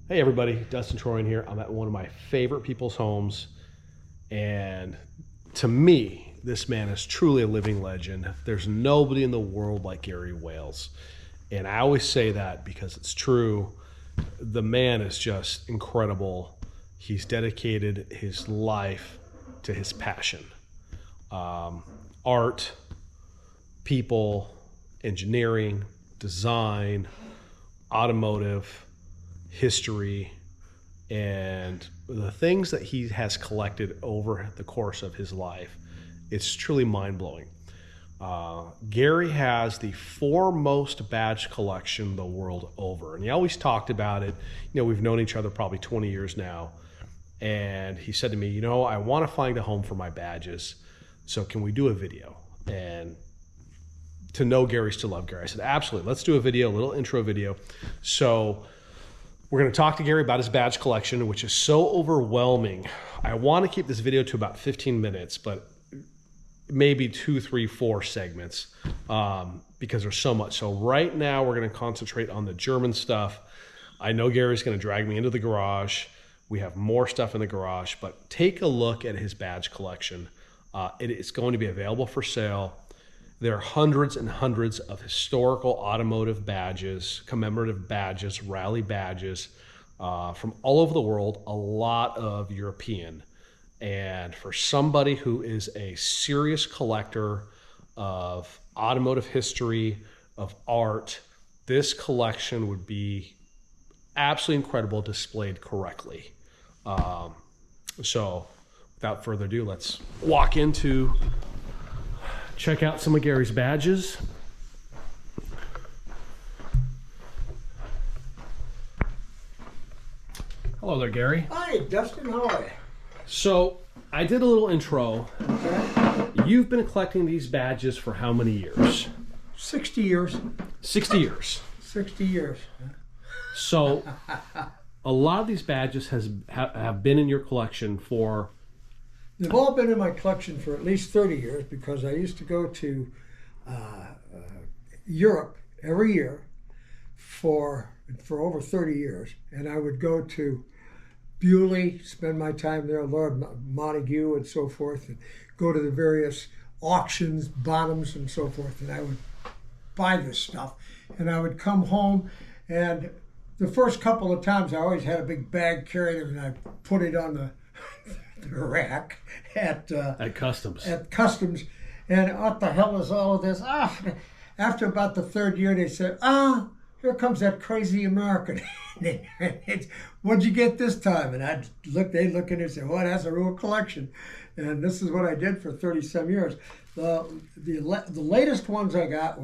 Hey everybody, Dustin Troyan here. I'm at one of my favorite people's homes, and to me, this man is truly a living legend. There's nobody in the world like Gary Wales, and I always say that because it's true. The man is just incredible. He's dedicated his life to his passion. Art, people, engineering, design, automotive, history, and the things that he has collected over the course of his life. It's truly mind-blowing. Gary has the foremost badge collection the world over, and he always talked about it. You know, we've known each other probably 20 years now, and he said to me, you know, I want to find a home for my badges, so can we do a video? And to know Gary's to love Gary. I said, absolutely, let's do a video, a little intro video. So we're going to talk to Gary about his badge collection, which is so overwhelming. I want to keep this video to about 15 minutes, but maybe 2, 3, 4 segments because there's so much. So right now we're going to concentrate on the German stuff. I know Gary's going to drag me into the garage. We have more stuff in the garage, but take a look at his badge collection. It is going to be available for sale. There are hundreds and hundreds of historical automotive badges, commemorative badges, rally badges from all over the world, a lot of European. And for somebody who is a serious collector of automotive history, of art, this collection would be absolutely incredible displayed correctly. So without further ado, let's walk into check out some of Gary's badges. Hello there, Gary. Hi, Dustin. How are you? So I did a little intro. Okay. You've been collecting these badges for how many years? 60 years. 60 years. 60 years. So a lot of these badges have been in your collection for... They've all been in my collection for at least 30 years because I used to go to Europe every year for over 30 years. And I would go to Bewley, spend my time there, Lord Montague and so forth, and go to the various auctions, bottoms and so forth. And I would buy this stuff. And I would come home, and the first couple of times I always had a big bag carried, and I put it on the rack at customs. At customs, and what the hell is all of this? After about the third year, they said, here comes that crazy American. What'd you get this time? And they'd look at it and say, well, that's a real collection. And this is what I did for 30-some years. The latest ones I got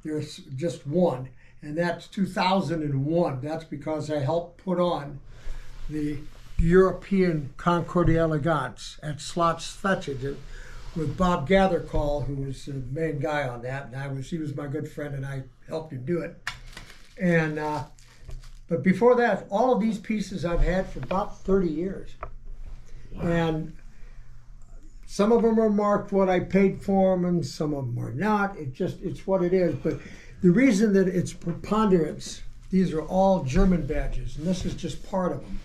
there's just one, and that's 2001. That's because I helped put on the European Concordia Elegance at Slots Fetchingen with Bob Gathercall, who was the main guy on that, and he was my good friend, and I helped him do it. And but before that, all of these pieces I've had for about 30 years. Wow. And some of them are marked what I paid for them, and some of them are not. It's what it is. But the reason that it's preponderance, these are all German badges, and this is just part of them,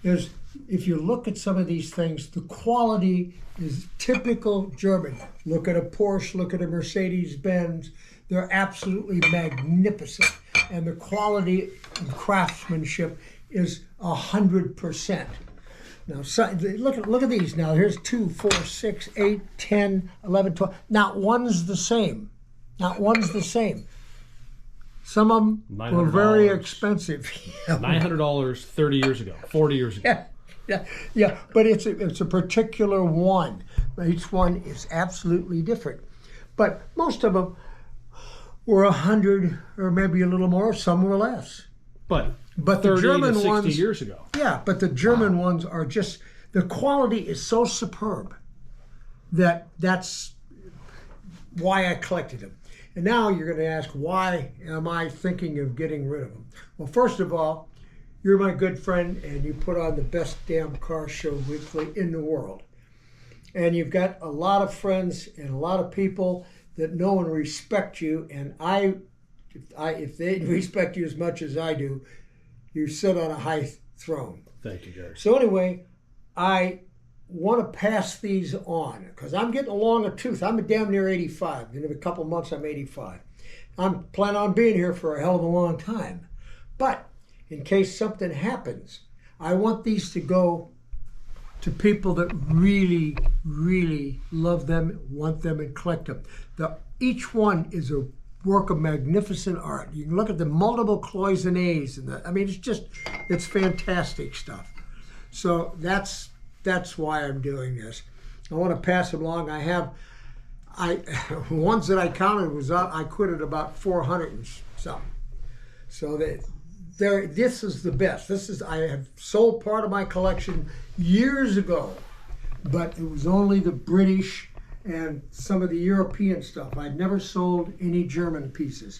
is if you look at some of these things, the quality is typical German. Look at a Porsche, look at a Mercedes-Benz. They're absolutely magnificent. And the quality and craftsmanship is 100%. Now, look at these. Now, here's 2, 4, 6, 8, 10, 11, 12. Not one's the same. Not one's the same. Some of them were very expensive. $900 30 years ago, 40 years ago. Yeah. But it's a particular one. Each one is absolutely different. But most of them were 100 or maybe a little more. Some were less. But the German 60 ones, years ago. Yeah, but the German ones are just, the quality is so superb that's why I collected them. And now you're going to ask, why am I thinking of getting rid of them? Well, first of all, you're my good friend, and you put on the best damn car show weekly in the world. And you've got a lot of friends and a lot of people that know and respect you. And if they respect you as much as I do, you sit on a high throne. Thank you, Gary. So anyway, I want to pass these on because I'm getting along a tooth. I'm damn near 85. In a couple months, I'm 85. I'm planning on being here for a hell of a long time. But in case something happens, I want these to go to people that really, really love them, want them, and collect them. Each one is a work of magnificent art. You can look at the multiple cloisonnés and it's fantastic stuff. So that's why I'm doing this. I want to pass them along. Ones that I counted I quitted about 400 and something. So this is the best. I have sold part of my collection years ago, but it was only the British and some of the European stuff. I'd never sold any German pieces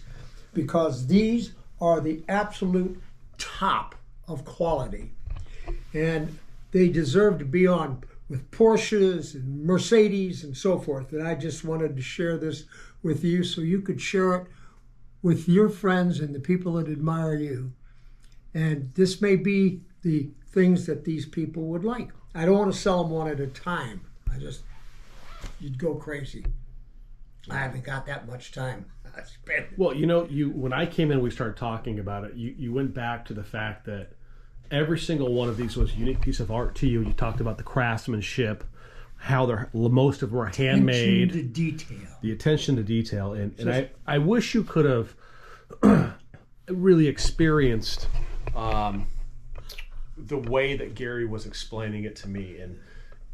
because these are the absolute top of quality. And they deserve to be on with Porsches and Mercedes and so forth. And I just wanted to share this with you so you could share it with your friends and the people that admire you. And this may be the things that these people would like. I don't want to sell them one at a time. You'd go crazy. I haven't got that much time. Well, when I came in, we started talking about it. You went back to the fact that every single one of these was a unique piece of art to you. You talked about the craftsmanship, how most of them were handmade. Attention to detail. The attention to detail. And I wish you could have really experienced the way that Gary was explaining it to me.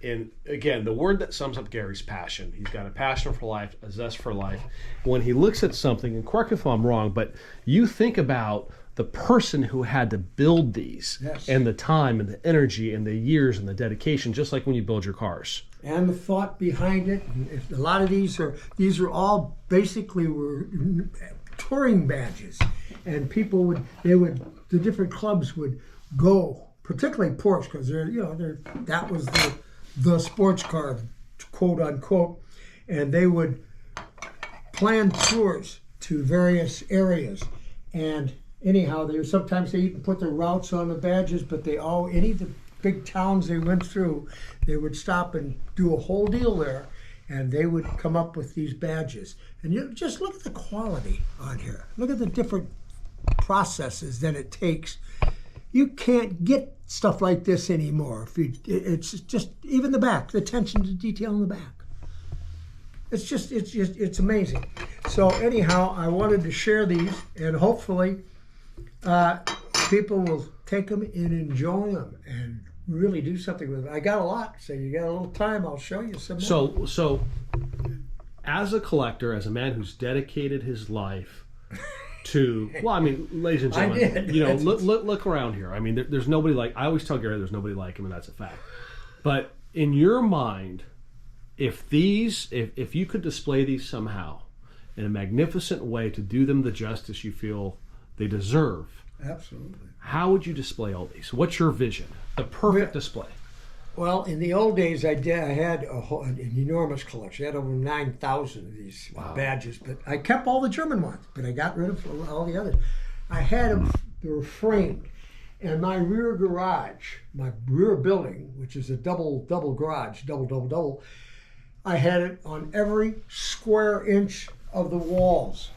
And again, the word that sums up Gary's passion. He's got a passion for life, a zest for life. When he looks at something, and correct me if I'm wrong, but you think about the person who had to build these, yes, and the time and the energy and the years and the dedication, just like when you build your cars. And the thought behind it. A lot of these are all basically were touring badges, and the different clubs would go, particularly Porsche, because that was the sports car, quote unquote, and they would plan tours to various areas. And anyhow, sometimes they even put their routes on the badges, but any of the big towns they went through, they would stop and do a whole deal there, and they would come up with these badges. And you just look at the quality on here. Look at the different processes that it takes. You can't get stuff like this anymore. It's just even the back, the attention to detail in the back. It's amazing. So anyhow, I wanted to share these, and hopefully people will take them and enjoy them and really do something with them. I got a lot, so you got a little time, I'll show you some more. So as a collector, as a man who's dedicated his life to, ladies and gentlemen, look around here. I mean, there's nobody like, I always tell Gary there's nobody like him, and that's a fact. But in your mind, if you could display these somehow in a magnificent way to do them the justice you feel they deserve, absolutely, how would you display all these? What's your vision? The perfect display. Well, in the old days, I had an enormous collection. I had over 9,000 of these badges, but I kept all the German ones, but I got rid of all the others. I had them, they were framed. And my rear garage, my rear building, which is a double garage, double, I had it on every square inch of the walls,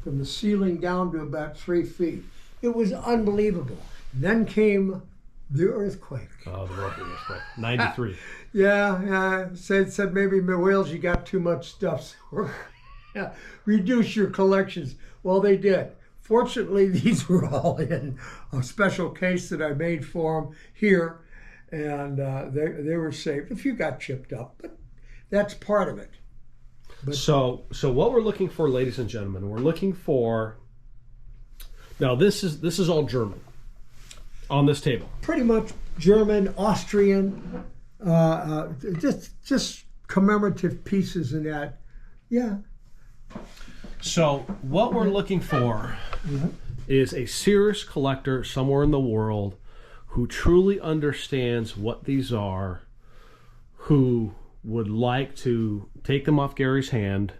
from the ceiling down to about 3 feet. It was unbelievable. And then came the earthquake. Oh, the earthquake, 93. Yeah. Said maybe Wales, you got too much stuff. So reduce your collections. Well, they did. Fortunately, these were all in a special case that I made for them here, and they were saved. A few got chipped up, but that's part of it. But, so what we're looking for, ladies and gentlemen, we're looking for. Now this is all German on this table. Pretty much German, Austrian, just commemorative pieces in that. Yeah. So what we're looking for is a serious collector somewhere in the world who truly understands what these are, who would like to take them off Gary's hand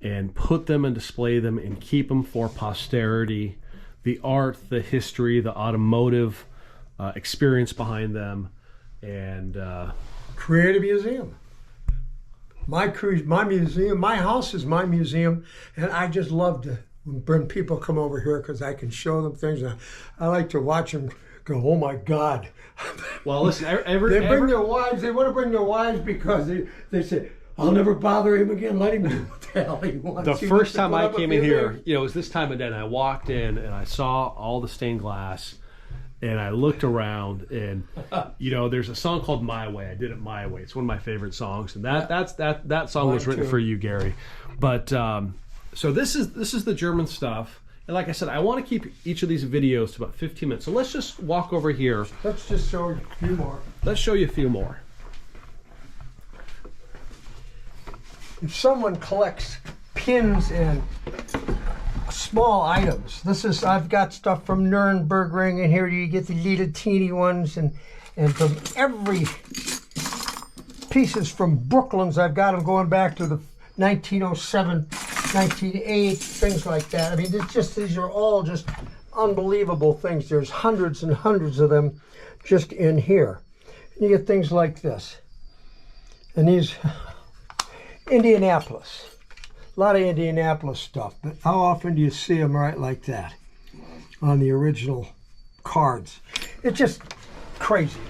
and put them and display them and keep them for posterity, the art, the history, the automotive experience behind them, and create a museum. My museum, my house is my museum, and I just love to when people come over here because I can show them things. I like to watch them go, oh my God. Well, listen, they bring their wives. They want to bring their wives because they say, I'll never bother him again. Let him do what the hell he wants. The first time I came in here, it was this time of day, and I walked in and I saw all the stained glass, and I looked around, and there's a song called "My Way." I did it my way. It's one of my favorite songs, and that song was written for you, Gary. But so this is the German stuff. And like I said, I want to keep each of these videos to about 15 minutes. So let's just walk over here. Let's just show you a few more. Let's show you a few more. If someone collects pins and small items, I've got stuff from Nürburgring, and here you get the little teeny ones, and from every pieces from Brooklands, I've got them going back to the 1907, 1908, things like that. I mean, these are all just unbelievable things. There's hundreds and hundreds of them just in here. And you get things like this. And these Indianapolis. A lot of Indianapolis stuff, but how often do you see them right like that on the original cards? It's just crazy.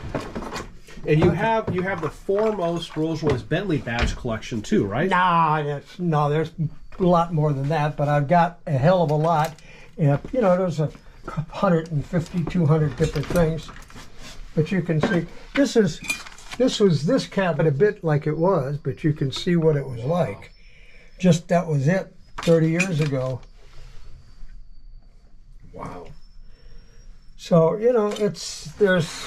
And you have the foremost Rolls-Royce Bentley badge collection too, right? No, there's a lot more than that, but I've got a hell of a lot. And, there's 150, 200 different things. But you can see, this was this cabinet a bit like it was, but you can see what it was like. Just that was it 30 years ago. Wow. So, there's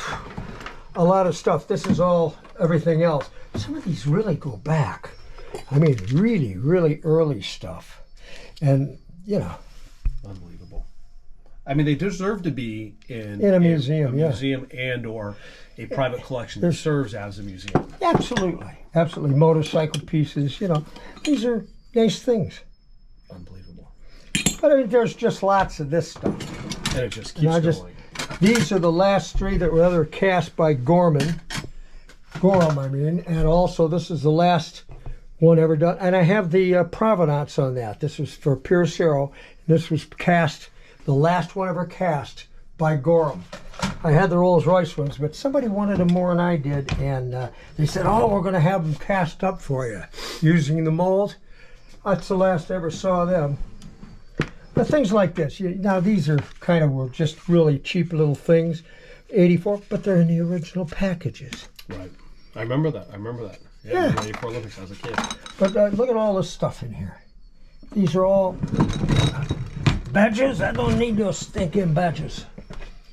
a lot of stuff. This is all everything else. Some of these really go back. I mean, really, really early stuff. And, unbelievable. I mean, they deserve to be in a museum, museum and or a private collection that serves as a museum. Absolutely. Absolutely. Motorcycle pieces, these are nice things. Unbelievable. But I mean, there's just lots of this stuff. And it just keeps going. These are the last three that were ever cast by Gorham, and also this is the last one ever done. And I have the provenance on that. This was for Pierce Arrow. This was cast, the last one ever cast by Gorham. I had the Rolls-Royce ones, but somebody wanted them more than I did, and they said, oh, we're going to have them cast up for you using the mold. That's the last I ever saw them. But things like this, now these are were just really cheap little things, 84, but they're in the original packages. Right. I remember that. Yeah. 84 Olympics as a kid. But look at all this stuff in here. These are all badges. I don't need those stinking badges.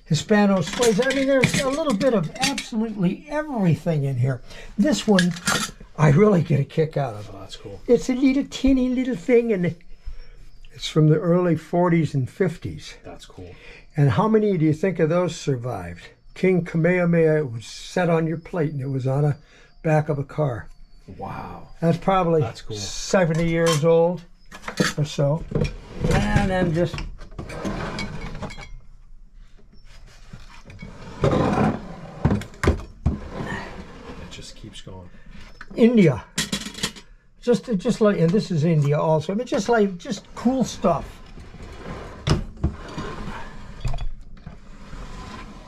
Hispano Suez. I mean, there's a little bit of absolutely everything in here. This one, I really get a kick out of. Oh, that's cool. It's a teeny little thing, and it's from the early 40s and 50s. That's cool. And how many do you think of those survived? King Kamehameha was set on your plate, and it was on a back of a car. Wow. That's probably cool. 70 years old or so. And then just... It just keeps going. India. Just like, and this is India also. I mean, just cool stuff.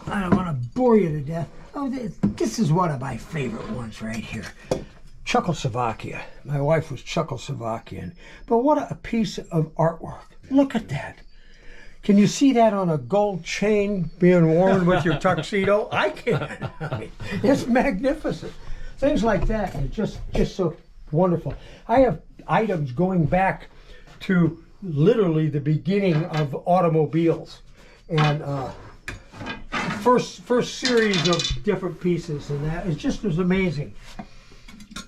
I don't want to bore you to death. Oh, this is one of my favorite ones right here. Czechoslovakia. My wife was Czechoslovakian. But what a piece of artwork. Look at that. Can you see that on a gold chain being worn with your tuxedo? I can. I mean, it's magnificent. Things like that are just so wonderful. I have items going back to literally the beginning of automobiles, and first series of different pieces, and that it just was amazing.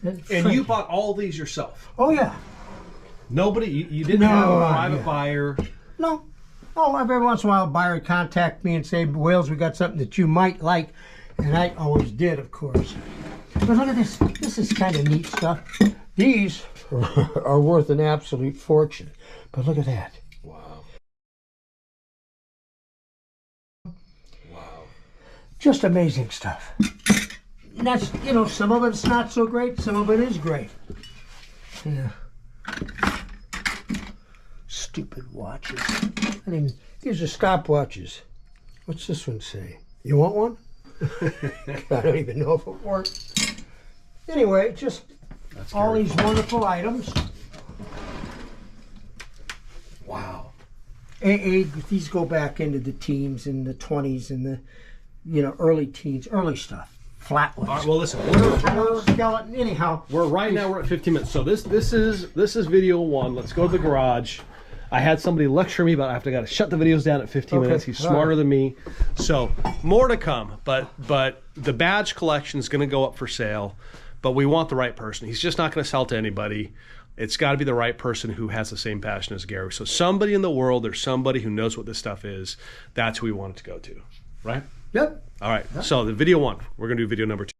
And you bought all these yourself? Oh yeah. Nobody, you didn't have a private buyer? No. Oh, every once in a while a buyer would contact me and say, Wales, we got something that you might like, and I always did, of course. But look at this. This is kind of neat stuff. These are worth an absolute fortune. But look at that. Just amazing stuff. And that's, you know, some of it's not so great, some of it is great. Yeah. Stupid watches. I mean, these are stopwatches. What's this one say? You want one? I don't even know if it works. Anyway, just all these wonderful items. Wow. These go back into the teens and the 20s and the, you know, early teens, early stuff. Flatwoods. All right, well, listen, Skeleton. Anyhow, we're at 15 minutes. So this is video one. Let's go to the garage. I had somebody lecture me, but I got to shut the videos down at 15 minutes. He's smarter than me. So more to come. But the badge collection is going to go up for sale. But we want the right person. He's just not going to sell to anybody. It's got to be the right person who has the same passion as Gary. So somebody in the world, there's somebody who knows what this stuff is. That's who we want it to go to, right? Yep. All right. Yep. So the video one, we're going to do video number 2.